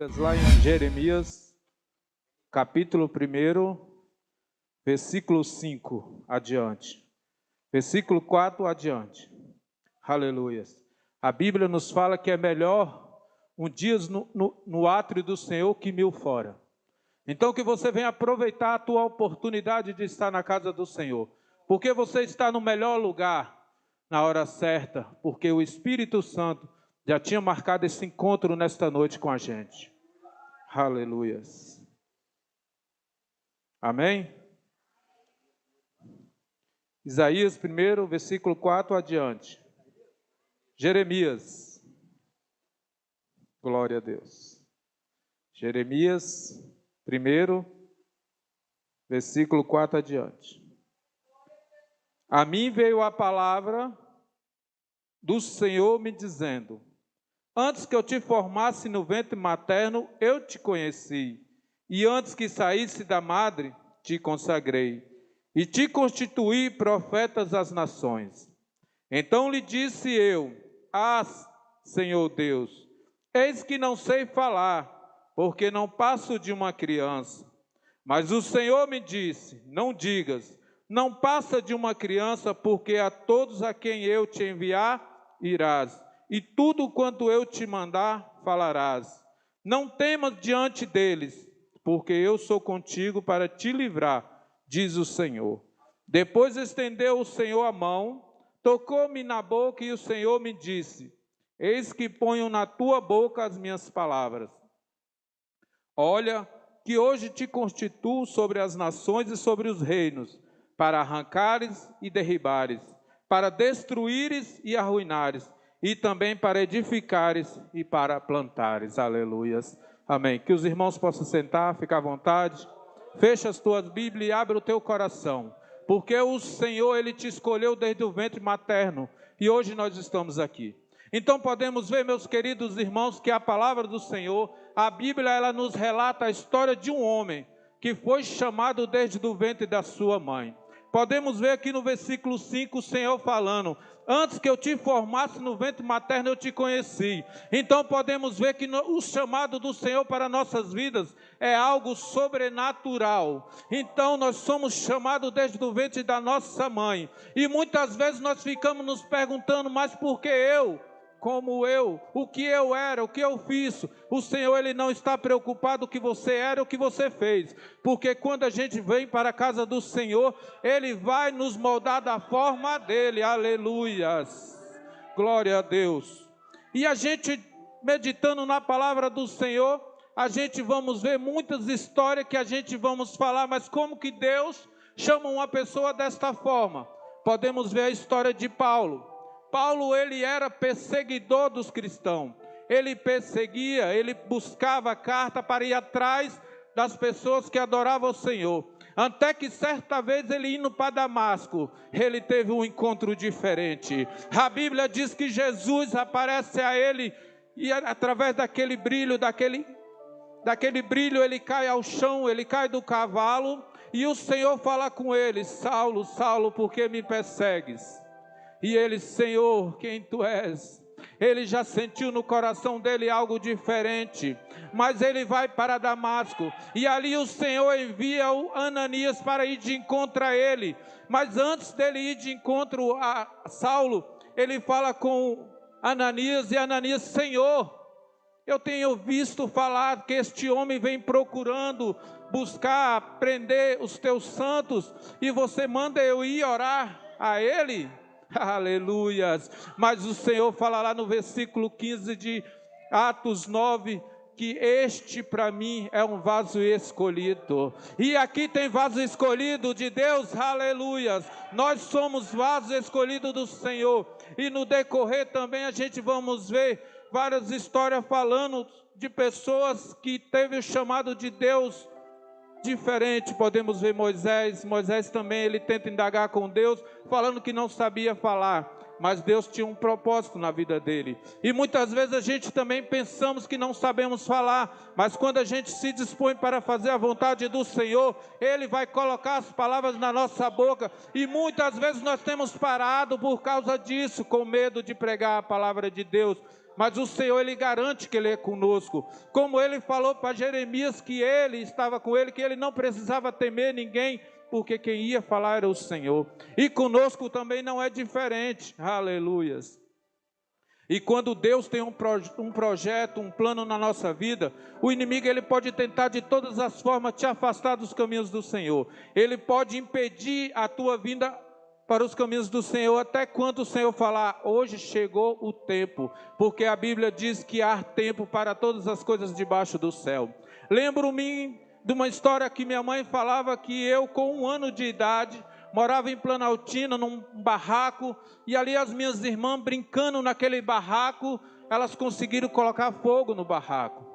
Lá em Jeremias, capítulo 1, versículo 5 adiante. Versículo 4 adiante. Aleluias. A Bíblia nos fala que é melhor um dia no átrio do Senhor que 1000 fora. Então que você venha aproveitar a tua oportunidade de estar na casa do Senhor. Porque você está no melhor lugar, na hora certa. Porque o Espírito Santo já tinha marcado esse encontro nesta noite com a gente. Aleluias. Amém? Isaías 1, versículo 4 adiante. Jeremias. Glória a Deus. Jeremias 1, versículo 4 adiante. A mim veio a palavra do Senhor me dizendo: antes que eu te formasse no ventre materno, eu te conheci. E antes que saísse da madre, te consagrei. E te constituí profetas às nações. Então lhe disse eu: Senhor Deus, eis que não sei falar, porque não passo de uma criança. Mas o Senhor me disse: não digas, não passa de uma criança, porque a todos a quem eu te enviar, irás. E tudo quanto eu te mandar, falarás. Não temas diante deles, porque eu sou contigo para te livrar, diz o Senhor. Depois estendeu o Senhor a mão, tocou-me na boca, e o Senhor me disse: eis que ponho na tua boca as minhas palavras. Olha, que hoje te constituo sobre as nações e sobre os reinos, para arrancares e derribares, para destruíres e arruinares, e também para edificares e para plantares. Aleluias. Amém. Que os irmãos possam sentar, ficar à vontade. Fecha as tuas Bíblias e abre o teu coração. Porque o Senhor, Ele te escolheu desde o ventre materno. E hoje nós estamos aqui. Então podemos ver, meus queridos irmãos, que a palavra do Senhor, a Bíblia, ela nos relata a história de um homem que foi chamado desde o ventre da sua mãe. Podemos ver aqui no versículo 5 o Senhor falando: antes que eu te formasse no ventre materno, eu te conheci. Então podemos ver que o chamado do Senhor para nossas vidas é algo sobrenatural. Então nós somos chamados desde o ventre da nossa mãe. E muitas vezes nós ficamos nos perguntando: mas por que eu? Como eu, o que eu era, o que eu fiz. O Senhor, Ele não está preocupado o que você era, o que você fez, porque quando a gente vem para a casa do Senhor, Ele vai nos moldar da forma dEle. Aleluias, glória a Deus. E a gente, meditando na palavra do Senhor, a gente vamos ver muitas histórias que a gente vamos falar, mas como que Deus chama uma pessoa desta forma? Podemos ver a história de Paulo. Paulo, ele era perseguidor dos cristãos. Ele perseguia, ele buscava carta para ir atrás das pessoas que adoravam o Senhor. Até que certa vez ele indo para Damasco, ele teve um encontro diferente. A Bíblia diz que Jesus aparece a ele e através daquele brilho, ele cai ao chão, ele cai do cavalo e o Senhor fala com ele: Saulo, Saulo, por que me persegues? E ele: Senhor, quem tu és? Ele já sentiu no coração dele algo diferente, mas ele vai para Damasco, e ali o Senhor envia o Ananias para ir de encontro a ele. Mas antes dele ir de encontro a Saulo, ele fala com Ananias, e Ananias: Senhor, eu tenho visto falar que este homem vem procurando buscar prender os teus santos, e você manda eu ir orar a ele? Aleluias. Mas o Senhor fala lá no versículo 15 de Atos 9, que este para mim é um vaso escolhido. E aqui tem vaso escolhido de Deus. Aleluias. Nós somos vasos escolhidos do Senhor. E no decorrer também a gente vamos ver várias histórias falando de pessoas que teve o chamado de Deus diferente. Podemos ver Moisés também, ele tenta indagar com Deus, falando que não sabia falar, mas Deus tinha um propósito na vida dele. E muitas vezes a gente também pensamos que não sabemos falar, mas quando a gente se dispõe para fazer a vontade do Senhor, Ele vai colocar as palavras na nossa boca, e muitas vezes nós temos parado por causa disso, com medo de pregar a palavra de Deus. mas o Senhor, Ele garante que Ele é conosco. Como Ele falou para Jeremias que Ele estava com ele, que ele não precisava temer ninguém, porque quem ia falar era o Senhor. E conosco também não é diferente. Aleluias. E quando Deus tem um projeto, um plano na nossa vida, o inimigo ele pode tentar de todas as formas te afastar dos caminhos do Senhor. Ele pode impedir a tua vinda para os caminhos do Senhor, até quando o Senhor falar, hoje chegou o tempo, porque a Bíblia diz que há tempo para todas as coisas debaixo do céu. Lembro-me de uma história que minha mãe falava, que eu com 1 ano de idade, morava em Planaltina, num barraco, e ali as minhas irmãs brincando naquele barraco, elas conseguiram colocar fogo no barraco.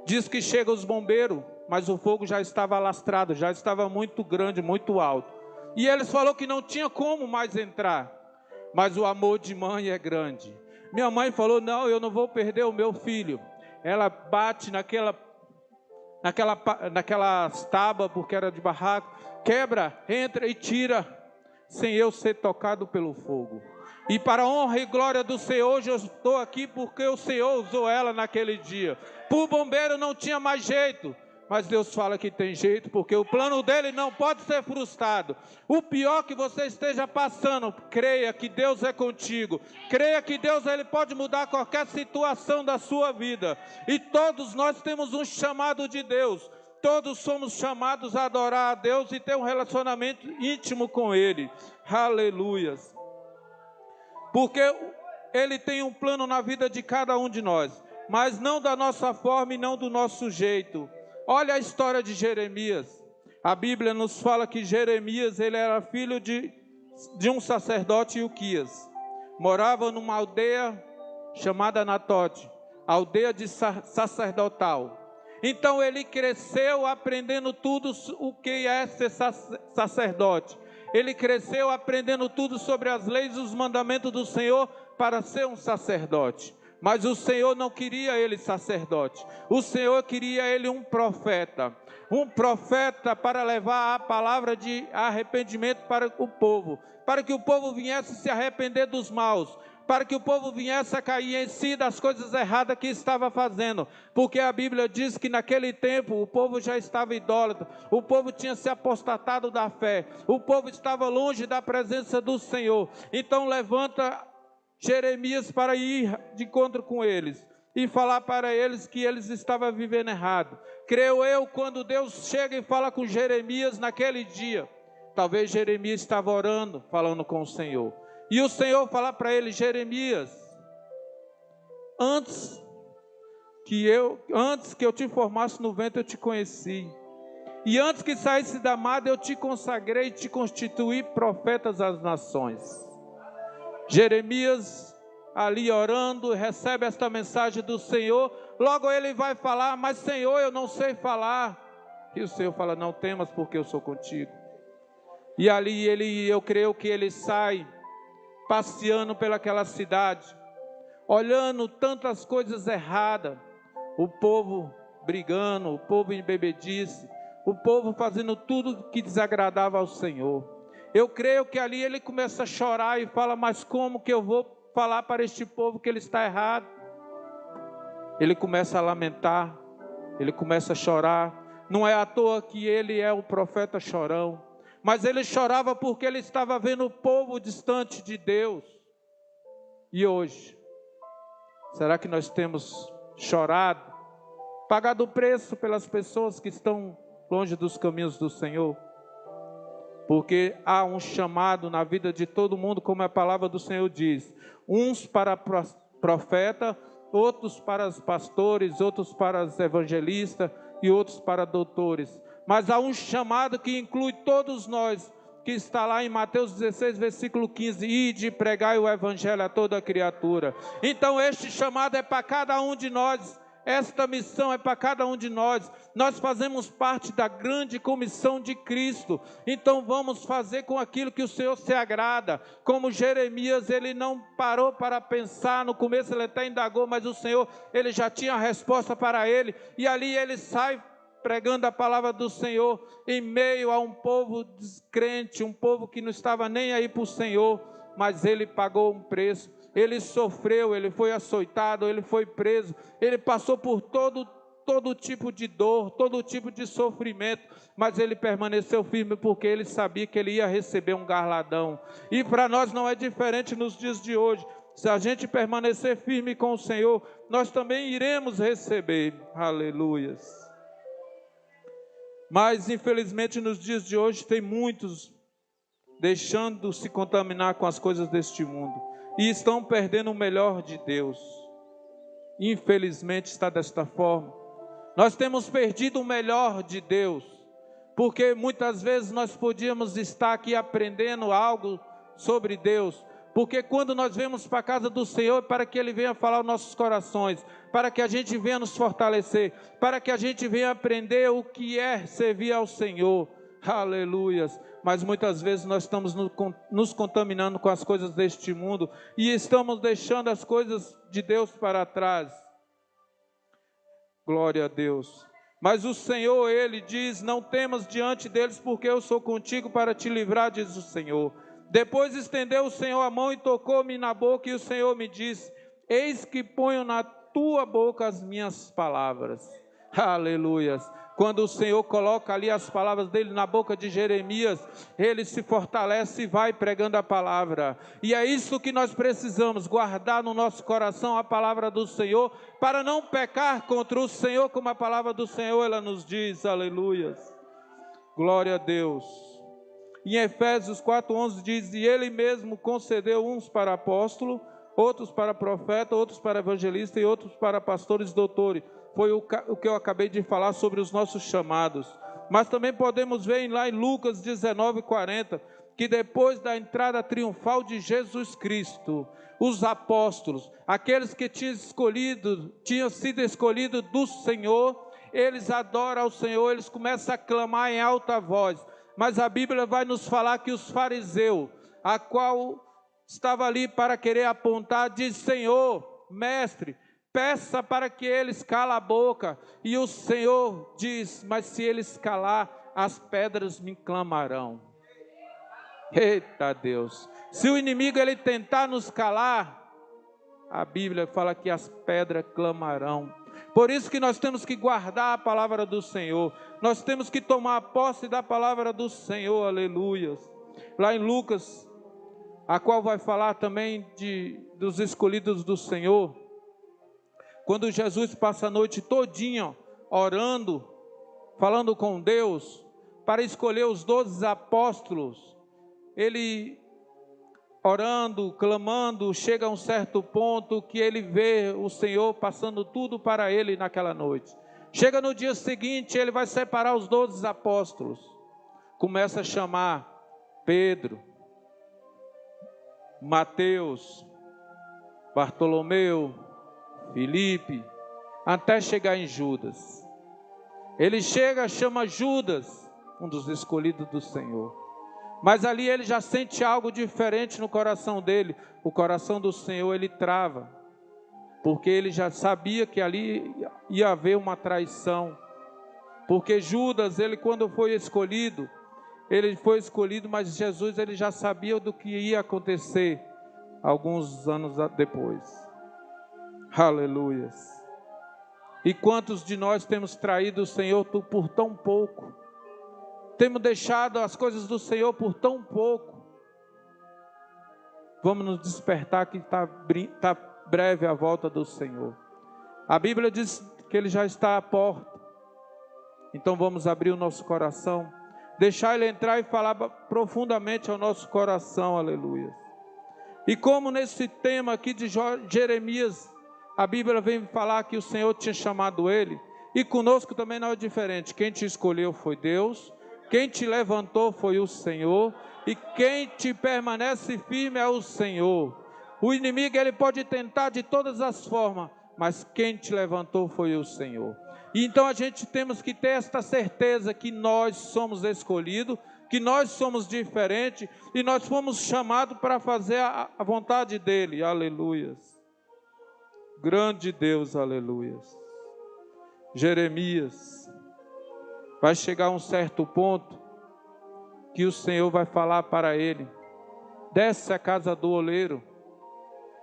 Diz que chegam os bombeiros, mas o fogo já estava alastrado, já estava muito grande, muito alto. E eles falaram que não tinha como mais entrar, mas o amor de mãe é grande. Minha mãe falou, não, eu não vou perder o meu filho. Ela bate naquelas tábuas, porque era de barraco, quebra, entra e tira, sem eu ser tocado pelo fogo. E para a honra e glória do Senhor, hoje eu estou aqui porque o Senhor usou ela naquele dia. Para o bombeiro não tinha mais jeito, mas Deus fala que tem jeito, porque o plano dele não pode ser frustrado. O pior que você esteja passando, creia que Deus é contigo. Creia que Deus ele pode mudar qualquer situação da sua vida. E todos nós temos um chamado de Deus. Todos somos chamados a adorar a Deus e ter um relacionamento íntimo com Ele. Aleluias. Porque Ele tem um plano na vida de cada um de nós, mas não da nossa forma e não do nosso jeito. Olha a história de Jeremias. A Bíblia nos fala que Jeremias ele era filho de um sacerdote, Ilquias. Morava numa aldeia chamada Anatote, aldeia de sacerdotal. Então ele cresceu aprendendo tudo o que é ser sacerdote. Ele cresceu aprendendo tudo sobre as leis e os mandamentos do Senhor para ser um sacerdote. Mas o Senhor não queria ele sacerdote. O Senhor queria ele um profeta. Um profeta para levar a palavra de arrependimento para o povo. Para que o povo viesse se arrepender dos maus. Para que o povo viesse a cair em si das coisas erradas que estava fazendo. Porque a Bíblia diz que naquele tempo o povo já estava idólatra. O povo tinha se apostatado da fé. O povo estava longe da presença do Senhor. Então levanta Jeremias para ir de encontro com eles e falar para eles que eles estavam vivendo errado. Creio eu, quando Deus chega e fala com Jeremias naquele dia, talvez Jeremias estava orando, falando com o Senhor, e o Senhor fala para ele, Jeremias, antes que eu te formasse no ventre eu te conheci, e antes que saísse da madre eu te consagrei e te constituí profetas às nações. Jeremias ali orando, recebe esta mensagem do Senhor, logo ele vai falar, mas Senhor, eu não sei falar. E o Senhor fala, não temas porque eu sou contigo. E ali eu creio que ele sai passeando pelaquela cidade, olhando tantas coisas erradas, o povo brigando, o povo em bebedice, o povo fazendo tudo que desagradava ao Senhor. Eu creio que ali ele começa a chorar e fala, mas como que eu vou falar para este povo que ele está errado? Ele começa a lamentar, ele começa a chorar. Não é à toa que ele é o profeta chorão, mas ele chorava porque ele estava vendo o povo distante de Deus. E hoje, será que nós temos chorado, pagado o preço pelas pessoas que estão longe dos caminhos do Senhor? Porque há um chamado na vida de todo mundo, como a palavra do Senhor diz. Uns para profeta, outros para os pastores, outros para os evangelistas e outros para doutores. Mas há um chamado que inclui todos nós, que está lá em Mateus 16, versículo 15. Ide e pregai o evangelho a toda criatura. Então este chamado é para cada um de nós. Esta missão é para cada um de nós. Nós fazemos parte da grande comissão de Cristo. Então vamos fazer com aquilo que o Senhor se agrada. Como Jeremias, ele não parou para pensar. No começo ele até indagou, mas o Senhor, ele já tinha a resposta para ele. E ali ele sai pregando a palavra do Senhor em meio a um povo descrente, um povo que não estava nem aí para o Senhor. Mas ele pagou um preço. ele sofreu, ele foi açoitado, ele foi preso, ele passou por todo tipo de dor, todo tipo de sofrimento, mas ele permaneceu firme porque ele sabia que ele ia receber um galardão. E para nós não é diferente nos dias de hoje. Se a gente permanecer firme com o Senhor, nós também iremos receber. Aleluias. Mas infelizmente nos dias de hoje tem muitos deixando se contaminar com as coisas deste mundo e estão perdendo o melhor de Deus. Infelizmente está desta forma. Nós temos perdido o melhor de Deus, porque muitas vezes nós podíamos estar aqui aprendendo algo sobre Deus, porque quando nós vemos para a casa do Senhor, para que Ele venha falar aos nossos corações, para que a gente venha nos fortalecer, para que a gente venha aprender o que é servir ao Senhor, aleluias. Mas muitas vezes nós estamos nos contaminando com as coisas deste mundo, e estamos deixando as coisas de Deus para trás. Glória a Deus. Mas o Senhor, Ele diz, não temas diante deles, porque eu sou contigo para te livrar, diz o Senhor. Depois estendeu o Senhor a mão e tocou-me na boca, e o Senhor me disse, eis que ponho na tua boca as minhas palavras. Aleluias. Quando o Senhor coloca ali as palavras dele na boca de Jeremias, ele se fortalece e vai pregando a palavra. E é isso que nós precisamos, guardar no nosso coração a palavra do Senhor, para não pecar contra o Senhor, como a palavra do Senhor ela nos diz. Aleluias. Glória a Deus. Em Efésios 4:11 diz, e ele mesmo concedeu uns para apóstolo, outros para profeta, outros para evangelista e outros para pastores e doutores. Foi o que eu acabei de falar sobre os nossos chamados. Mas também podemos ver lá em Lucas 19:40, que depois da entrada triunfal de Jesus Cristo, os apóstolos, aqueles que tinham sido escolhidos do Senhor, eles adoram ao Senhor, eles começam a clamar em alta voz. Mas a Bíblia vai nos falar que os fariseus, a qual estava ali para querer apontar, diz, Senhor, mestre, peça para que eles calem a boca. E o Senhor diz, mas se eles calar, as pedras me clamarão. Eita Deus, se o inimigo ele tentar nos calar, a Bíblia fala que as pedras clamarão. Por isso que nós temos que guardar a palavra do Senhor, nós temos que tomar posse da palavra do Senhor, aleluias. Lá em Lucas, a qual vai falar também dos escolhidos do Senhor, quando Jesus passa a noite todinha orando, falando com Deus, para escolher os 12 apóstolos, ele orando, clamando, chega a um certo ponto que ele vê o Senhor passando tudo para ele naquela noite. Chega no dia seguinte, ele vai separar os 12 apóstolos, começa a chamar Pedro, Mateus, Bartolomeu, Filipe, até chegar em Judas. Ele chama Judas, um dos escolhidos do Senhor. Mas ali ele já sente algo diferente no coração dele. O coração do Senhor ele trava, porque ele já sabia que ali ia haver uma traição. Porque Judas, ele quando foi escolhido, ele foi escolhido, mas Jesus ele já sabia do que ia acontecer alguns anos depois. Aleluias. E quantos de nós temos traído o Senhor por tão pouco? Temos deixado as coisas do Senhor por tão pouco. Vamos nos despertar que está breve a volta do Senhor. A Bíblia diz que Ele já está à porta. Então vamos abrir o nosso coração, deixar Ele entrar e falar profundamente ao nosso coração, aleluia. E como nesse tema aqui de Jeremias, a Bíblia vem falar que o Senhor tinha chamado ele, e conosco também não é diferente. Quem te escolheu foi Deus, quem te levantou foi o Senhor, e quem te permanece firme é o Senhor. O inimigo ele pode tentar de todas as formas, mas quem te levantou foi o Senhor. E então a gente temos que ter esta certeza que nós somos escolhidos, que nós somos diferentes, e nós fomos chamados para fazer a vontade dEle, aleluias. Grande Deus, aleluias. Jeremias, vai chegar a um certo ponto, que o Senhor vai falar para ele, desce à casa do oleiro,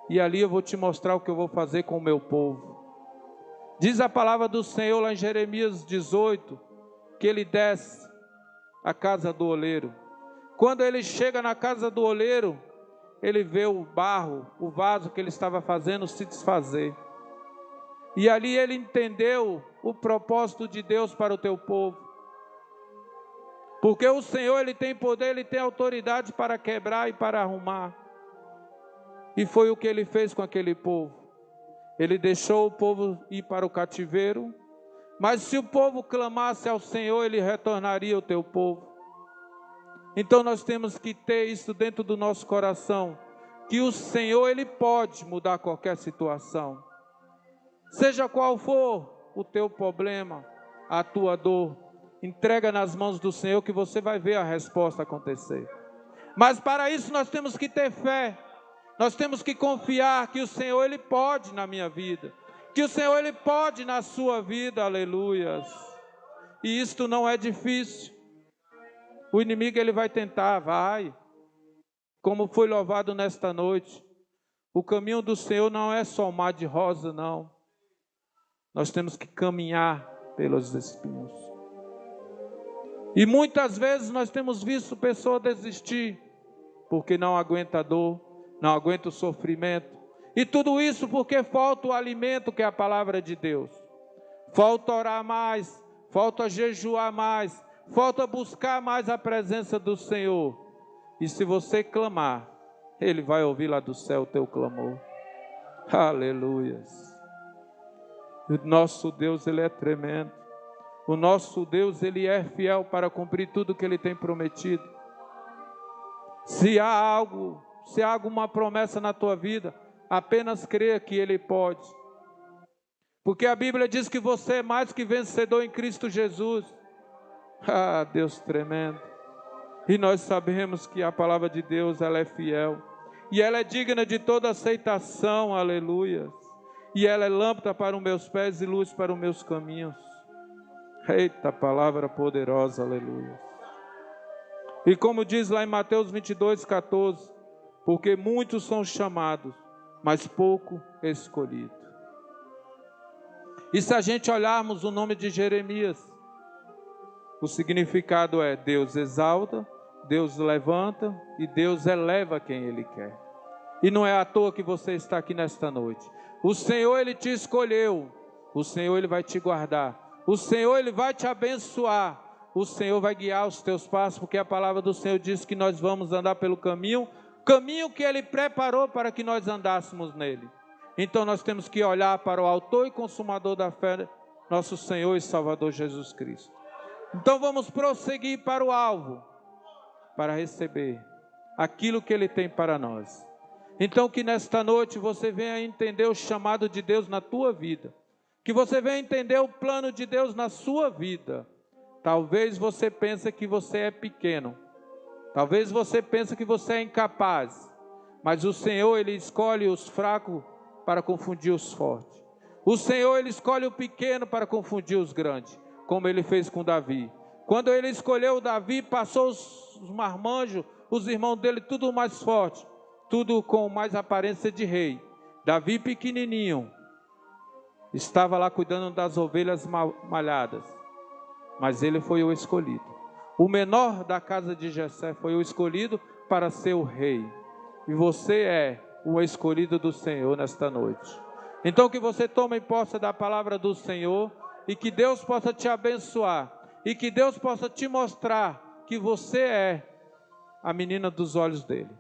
e ali eu vou te mostrar o que eu vou fazer com o meu povo. Diz a palavra do Senhor lá em Jeremias 18, que ele desce à casa do oleiro. Quando ele chega na casa do oleiro, ele vê o barro, o vaso que ele estava fazendo se desfazer. E ali ele entendeu o propósito de Deus para o teu povo. Porque o Senhor, ele tem poder, ele tem autoridade para quebrar e para arrumar. E foi o que ele fez com aquele povo. Ele deixou o povo ir para o cativeiro, mas se o povo clamasse ao Senhor, ele retornaria ao teu povo. Então nós temos que ter isso dentro do nosso coração, que o Senhor, ele pode mudar qualquer situação. Seja qual for o teu problema, a tua dor, entrega nas mãos do Senhor que você vai ver a resposta acontecer. Mas para isso nós temos que ter fé. Nós temos que confiar que o Senhor, ele pode na minha vida. Que o Senhor, ele pode na sua vida, aleluias. E isto não é difícil. O inimigo, ele vai tentar, vai. Como foi louvado nesta noite. O caminho do Senhor não é só um mar de rosa, não. Nós temos que caminhar pelos espinhos. E muitas vezes nós temos visto pessoas desistir, porque não aguenta a dor, não aguenta o sofrimento. E tudo isso porque falta o alimento que é a palavra de Deus. Falta orar mais, falta jejuar mais, falta buscar mais a presença do Senhor. E se você clamar, Ele vai ouvir lá do céu o teu clamor. Aleluias. O nosso Deus, Ele é tremendo. O nosso Deus, Ele é fiel para cumprir tudo que Ele tem prometido. Se há alguma promessa na tua vida, apenas creia que Ele pode. Porque a Bíblia diz que você é mais que vencedor em Cristo Jesus. Ah, Deus tremendo. E nós sabemos que a palavra de Deus, ela é fiel. E ela é digna de toda aceitação, aleluia. E ela é lâmpada para os meus pés e luz para os meus caminhos. Eita, palavra poderosa, aleluia. E como diz lá em Mateus 22:14, porque muitos são chamados, mas pouco escolhidos. E se a gente olharmos o nome de Jeremias, o significado é Deus exalta, Deus levanta e Deus eleva quem Ele quer. E não é à toa que você está aqui nesta noite. O Senhor, Ele te escolheu. O Senhor, Ele vai te guardar. O Senhor, Ele vai te abençoar. O Senhor vai guiar os teus passos, porque a palavra do Senhor diz que nós vamos andar pelo caminho que Ele preparou para que nós andássemos nele. Então nós temos que olhar para o autor e consumador da fé, nosso Senhor e Salvador Jesus Cristo. Então vamos prosseguir para o alvo, para receber aquilo que Ele tem para nós. Então que nesta noite você venha entender o chamado de Deus na tua vida. Que você venha entender o plano de Deus na sua vida. Talvez você pense que você é pequeno. Talvez você pense que você é incapaz. Mas o Senhor, Ele escolhe os fracos para confundir os fortes. O Senhor, Ele escolhe o pequeno para confundir os grandes, como Ele fez com Davi. Quando Ele escolheu Davi, passou os marmanjos, os irmãos dele, tudo mais forte, tudo com mais aparência de rei. Davi pequenininho, estava lá cuidando das ovelhas malhadas, mas ele foi o escolhido. O menor da casa de Jessé foi o escolhido para ser o rei. E você é o escolhido do Senhor nesta noite. Então que você tome posse da palavra do Senhor e que Deus possa te abençoar e que Deus possa te mostrar que você é a menina dos olhos dele,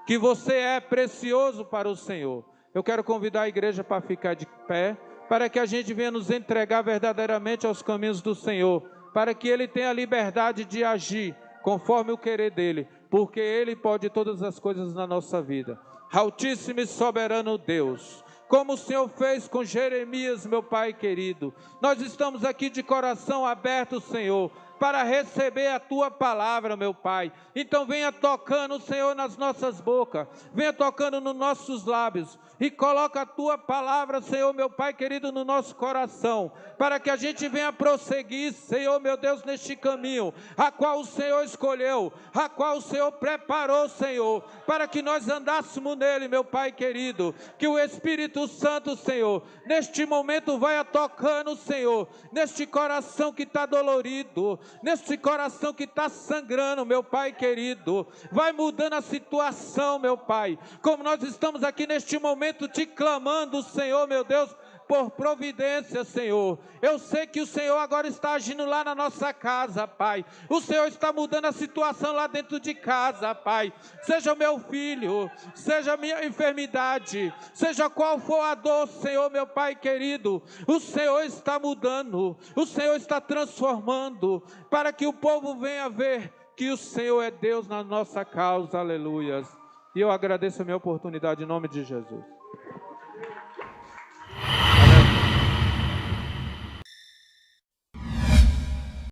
que você é precioso para o Senhor. Eu quero convidar a igreja para ficar de pé, para que a gente venha nos entregar verdadeiramente aos caminhos do Senhor, para que Ele tenha a liberdade de agir conforme o querer dEle, porque Ele pode todas as coisas na nossa vida. Altíssimo e soberano Deus, como o Senhor fez com Jeremias, meu Pai querido, nós estamos aqui de coração aberto, Senhor, para receber a tua palavra, meu Pai. Então venha tocando, Senhor, nas nossas bocas, venha tocando nos nossos lábios, e coloca a tua palavra, Senhor, meu Pai querido, no nosso coração, para que a gente venha prosseguir, Senhor, meu Deus, neste caminho, a qual o Senhor escolheu, a qual o Senhor preparou, Senhor, para que nós andássemos nele, meu Pai querido. Que o Espírito Santo, Senhor, neste momento vai tocando, Senhor, neste coração que está dolorido, neste coração que está sangrando, meu Pai querido, vai mudando a situação, meu Pai, como nós estamos aqui neste momento te clamando, Senhor, meu Deus, por providência, Senhor. Eu sei que o Senhor agora está agindo lá na nossa casa, Pai. O Senhor está mudando a situação lá dentro de casa, Pai. Seja o meu filho, seja a minha enfermidade, seja qual for a dor, Senhor, meu Pai querido, o Senhor está mudando, o Senhor está transformando, para que o povo venha ver que o Senhor é Deus na nossa causa, aleluias. E eu agradeço a minha oportunidade em nome de Jesus.